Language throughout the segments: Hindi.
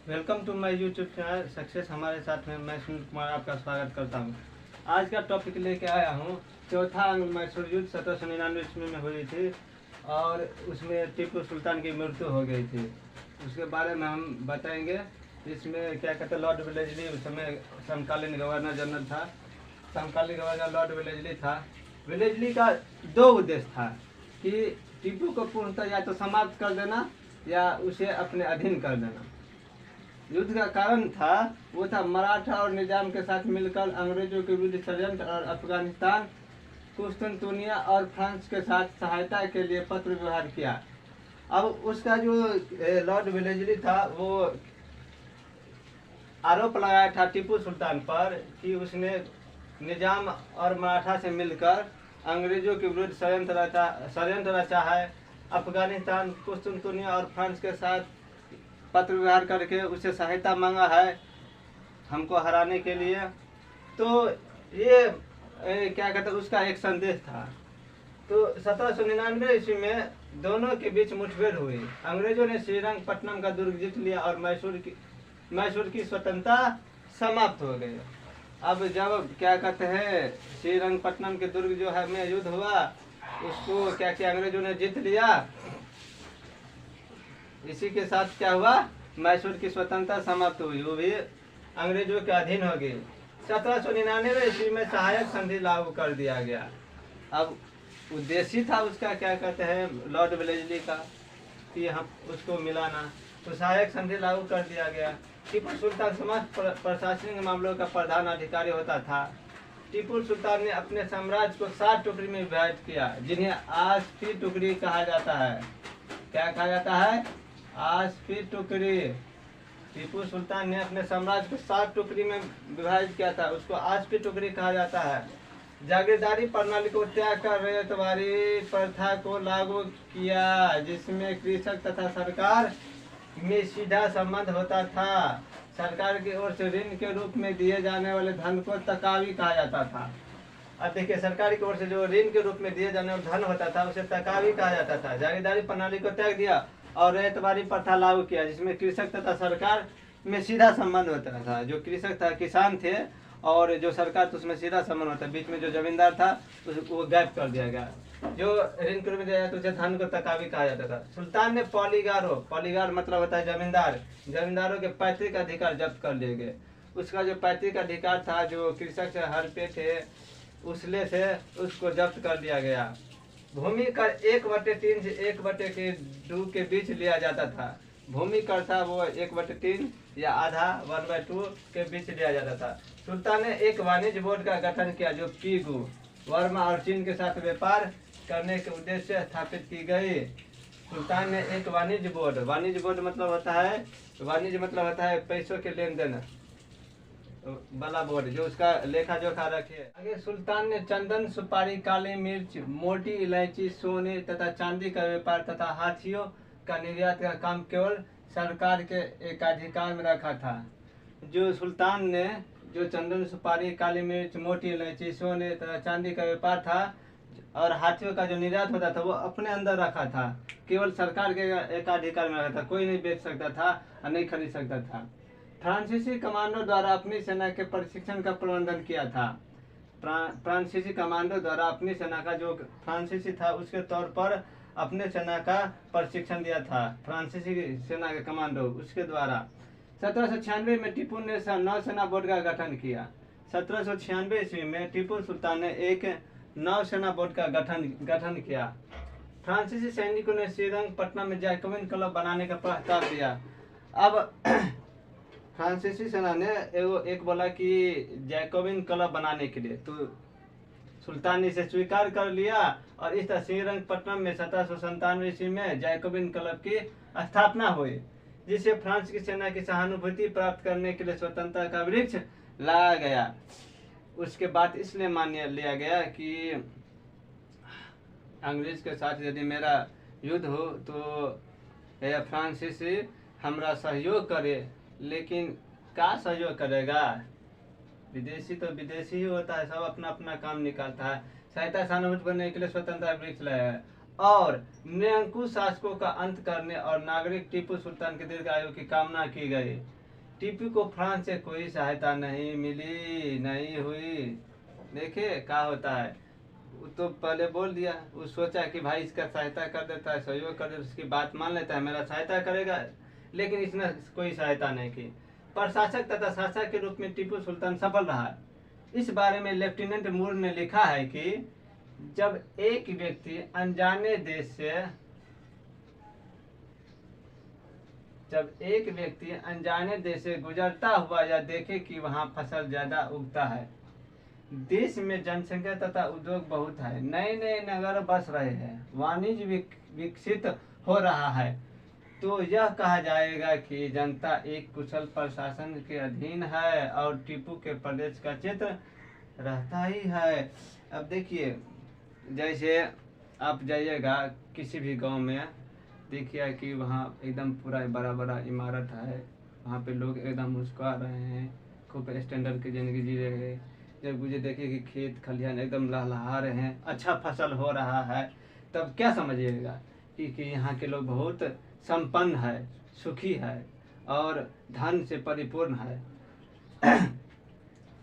Welcome to my YouTube channel success हमारे साथ में। मैं सुनील कुमार आपका स्वागत करता हूं। आज का टॉपिक लेके आया हूं चौथा मैसूर युद्ध 1799 ईस्वी में हुई थी और उसमें टीपू सुल्तान की मृत्यु हो गई थी। उसके बारे में हम बताएंगे। इसमें क्या कहते हैं, लॉर्ड वेलेस्ली उस समय समकालीन गवर्नर जनरल था। समकालीन गवर्नर लॉर्ड वेलेस्ली था। वेलेस्ली का दो उद्देश्य था कि टीपू को पूर्णतः या तो समाप्त कर देना या उसे अपने अधीन कर देना। युद्ध का कारण था वो था मराठा और निजाम के साथ मिलकर अंग्रेजों के विरुद्ध षड्यंत्र और अफगानिस्तान, कुस्तुनतुनिया और फ्रांस के साथ सहायता के लिए पत्र व्यवहार किया। अब उसका जो लॉर्ड वेलेस्ली था वो आरोप लगाया था टीपू सुल्तान पर कि उसने निजाम और मराठा से मिलकर अंग्रेजों के विरुद्ध षड्यंत्र रचा है। अफगानिस्तान, कुस्तुनतुनिया और फ्रांस के साथ पत्र व्यवहार करके उससे सहायता मांगा है हमको हराने के लिए। तो ये क्या कहते हैं, उसका एक संदेश था। तो 1799 ईस्वी में दोनों के बीच मुठभेड़ हुई। अंग्रेजों ने श्रीरंगपट्टनम का दुर्ग जीत लिया और मैसूर की स्वतंत्रता समाप्त हो गई। अब जब क्या कहते हैं, श्रीरंगपट्टनम के दुर्ग जो है में युद्ध हुआ, उसको क्या किया, अंग्रेजों ने जीत लिया। इसी के साथ क्या हुआ, मैसूर की स्वतंत्रता समाप्त हुई, वो भी अंग्रेजों के अधीन हो गई। 1799 ईस्वी में सहायक संधि लागू कर दिया गया। अब उद्देश्य था उसका क्या कहते हैं लॉर्ड वेलेस्ली का कि हम उसको मिलाना, तो सहायक संधि लागू कर दिया गया। टीपू सुल्तान समस्त प्रशासनिक मामलों का प्रधान अधिकारी होता था। टीपू सुल्तान ने अपने साम्राज्य को 7 टुकड़ी में विभाजित किया, जिन्हें आसफी टुकड़ी कहा जाता है। क्या कहा जाता है? आसफी टुकड़ी। टीपू सुल्तान ने अपने साम्राज्य को 7 टुकड़ी में विभाजित किया था, उसको आसफी टुकड़ी कहा जाता है। जागीरदारी प्रणाली को त्याग कर रैयतवाड़ी प्रथा को लागू किया, जिसमें कृषक तथा सरकार में सीधा संबंध होता था। सरकार की ओर से ऋण के रूप में दिए जाने वाले धन को तकावी कहा जाता था। अब देखिए, सरकार की ओर से जो ऋण के रूप में दिए जाने वाला धन होता था उसे तकावी कहा जाता था। जागीरदारी प्रणाली को त्याग दिया और रैयतवाड़ी प्रथा लागू किया, जिसमें कृषक तथा सरकार में सीधा संबंध होता था। जो कृषक था, किसान थे, और जो सरकार तो उसमें सीधा संबंध होता है। बीच में जो जमींदार था उसको गायब कर दिया गया। जो ऋण के रूप में दिया जाता उसे धन को तकावी कहा जाता था। सुल्तान ने पॉलीगार मतलब होता है जमींदार, जमींदारों के पैतृक अधिकार जब्त कर लिए गए। उसका जो पैतृक अधिकार था, जो कृषक से हड़पे थे, उसले से उसको जब्त कर दिया गया। भूमि कर 1/3 से 1/2 के बीच लिया जाता था। भूमि कर था वो 1/3 या आधा 1/2 के बीच लिया जाता था। सुल्तान ने एक वाणिज्य बोर्ड का गठन किया, जो पीगू, वर्मा और चीन के साथ व्यापार करने के उद्देश्य से स्थापित की गई। सुल्तान ने एक वाणिज्य बोर्ड मतलब होता है पैसों के लेन देन वाला बोर्ड, जो उसका लेखा जोखा रखे। आगे सुल्तान ने चंदन, सुपारी, काली मिर्च, मोटी इलायची, सोने तथा चांदी का व्यापार तथा हाथियों का निर्यात का काम केवल सरकार के एकाधिकार में रखा था। जो सुल्तान ने जो चंदन, सुपारी, काली मिर्च, मोटी इलायची, सोने तथा चांदी का व्यापार था और हाथियों का जो निर्यात होता था वो अपने अंदर रखा था, केवल सरकार के एकाधिकार में रखा था। कोई नहीं बेच सकता था और नहीं खरीद सकता था। फ्रांसीसी कमांडो द्वारा अपनी सेना के प्रशिक्षण का प्रबंधन किया था। फ्रांसीसी कमांडो द्वारा अपनी सेना का, जो फ्रांसीसी था उसके तौर पर अपने सेना का प्रशिक्षण दिया था फ्रांसीसी सेना के कमांडो, उसके द्वारा। 1796 में टीपू ने नौसेना बोर्ड का गठन किया। 1796 ईस्वी में टीपू सुल्तान ने एक नौसेना बोर्ड का गठन किया। फ्रांसीसी सैनिकों ने श्रीरंगपट्टनम में जैकोबिन क्लब बनाने का प्रस्ताव दिया। अब फ्रांसीसी सेना ने एक बोला कि जैकोबिन क्लब बनाने के लिए, तो सुल्तान ने इसे स्वीकार कर लिया और इस तरह श्रीरंगपट्टनम में 1797 ईस्वी में जैकोबिन क्लब की स्थापना हुई, जिसे फ्रांस की सेना की सहानुभूति प्राप्त करने के लिए स्वतंत्रता का वृक्ष लाया गया। उसके बाद इसलिए मान लिया गया कि अंग्रेज के साथ यदि मेरा युद्ध हो तो फ्रांसीसी हमारा सहयोग करे, लेकिन क्या सहयोग करेगा, विदेशी तो विदेशी ही होता है, सब अपना अपना काम निकालता है। सहायता सहानुभूति करने के लिए स्वतंत्रता वृक्ष लाया है। और निरंकुश शासकों का अंत करने और नागरिक टीपू सुल्तान के दीर्घायु की कामना की गई। टीपू को फ्रांस से कोई सहायता नहीं मिली, नहीं हुई। देखिए क्या होता है, वो तो पहले बोल दिया, वो सोचा कि भाई इसका सहायता कर देता है, सहयोग कर देता है, उसकी बात मान लेता है, मेरा सहायता करेगा, लेकिन इसने कोई सहायता नहीं की। प्रशासक तथा शासक के रूप में टीपू सुल्तान सफल रहा। इस बारे में लेफ्टिनेंट मूर ने लिखा है कि जब एक व्यक्ति अनजाने देश से गुजरता हुआ या देखे कि वहां फसल ज्यादा उगता है, देश में जनसंख्या तथा उद्योग बहुत है, नए नए नगर बस रहे हैं, वाणिज्य विकसित हो रहा है, तो यह कहा जाएगा कि जनता एक कुशल प्रशासन के अधीन है और टीपू के प्रदेश का चित्र रहता ही है। अब देखिए, जैसे आप जाइएगा किसी भी गांव में, देखिए कि वहाँ एकदम पूरा बड़ा बड़ा इमारत है, वहाँ पे लोग एकदम मुस्कुरा रहे हैं, खूब स्टैंडर्ड की ज़िंदगी जी रहे हैं। जब मुझे देखिए कि खेत खलिहान एकदम लहलहा रहे हैं, अच्छा फसल हो रहा है, तब क्या समझिएगा कि यहाँ के लोग बहुत संपन्न है, सुखी है और धन से परिपूर्ण है।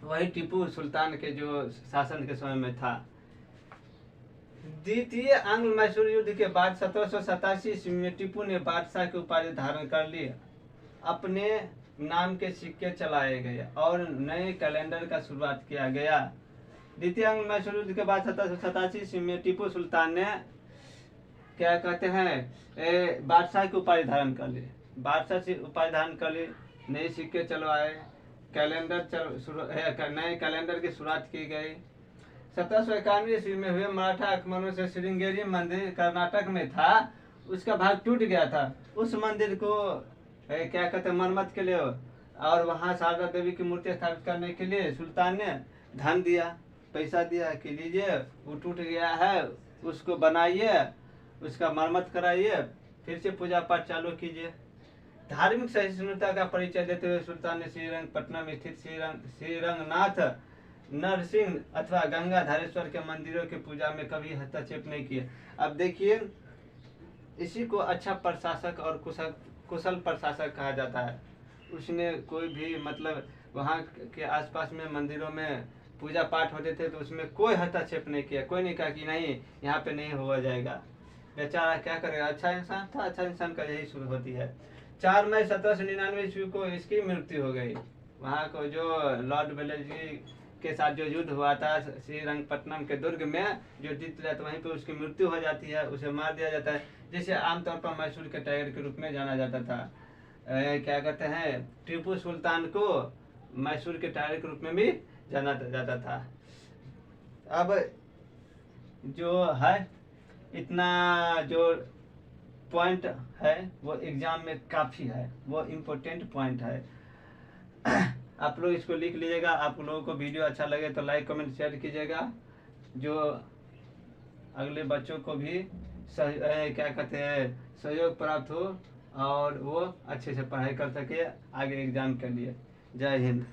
वही टीपू सुल्तान के जो शासन के समय में था। द्वितीय आंग्ल मैसूर युद्ध के बाद 1787 ईस्वी में टीपू ने बादशाह की उपाधि धारण कर ली, अपने नाम के सिक्के चलाए गए और नए कैलेंडर का शुरुआत किया गया। द्वितीय आंग्ल मैसूर युद्ध के बाद 1787 ईस्वी में टीपू सुल्तान ने क्या कहते हैं, बादशाह की उपाधि धारण कर ली, बादशाह से उपाधि धारण कर ली, नए सिक्के चलवाए, नए कैलेंडर की शुरुआत की गई। 1791 ईस्वी में हुए मराठा आक्रमणों से श्रृंगेरी मंदिर कर्नाटक में था, उसका भाग टूट गया था। उस मंदिर को क्या कहते हैं, मरम्मत के लिए और वहाँ शारदा देवी की मूर्ति स्थापित करने के लिए सुल्तान ने धन दिया, पैसा दिया कि लीजिए वो टूट गया है, उसको बनाइए, उसका मरम्मत कराइए, फिर से पूजा पाठ चालू कीजिए। धार्मिक सहिष्णुता का परिचय देते हुए सुल्तान ने श्रीरंगपट्टनम स्थित श्रीरंगनाथ नरसिंह अथवा गंगा धारेश्वर के मंदिरों की पूजा में कभी हस्तक्षेप नहीं किए। अब देखिए, इसी को अच्छा प्रशासक और कुशल प्रशासक कहा जाता है। उसने कोई भी मतलब वहाँ के आसपास में मंदिरों में पूजा पाठ होते थे तो उसमें कोई हस्तक्षेप नहीं किया, कोई नहीं कहा कि नहीं यहाँ पे नहीं हुआ जाएगा, बेचारा क्या करेगा, अच्छा इंसान था, अच्छा इंसान का यही शुरू होती है। 4 मई 1799 ईस्वी को इसकी मृत्यु हो गई। वहाँ को जो लॉर्ड वेलेस्ली के साथ जो युद्ध हुआ था श्रीरंगपट्टनम के दुर्ग में, जो जीत जाता वहीं पे उसकी मृत्यु हो जाती है, उसे मार दिया जाता है, जिसे आमतौर पर मैसूर के टाइगर के रूप में जाना जाता था। क्या कहते हैं, टीपू सुल्तान को मैसूर के टाइगर के रूप में भी जाना जाता था। अब जो है इतना जो पॉइंट है वो एग्जाम में काफ़ी है, वो इम्पोर्टेंट पॉइंट है। आप लोग इसको लिख लीजिएगा। आप लोगों को वीडियो अच्छा लगे तो लाइक कमेंट शेयर कीजिएगा, जो अगले बच्चों को भी क्या कहते हैं सहयोग प्राप्त हो और वो अच्छे से पढ़ाई कर सके आगे एग्जाम के लिए। जय हिंद।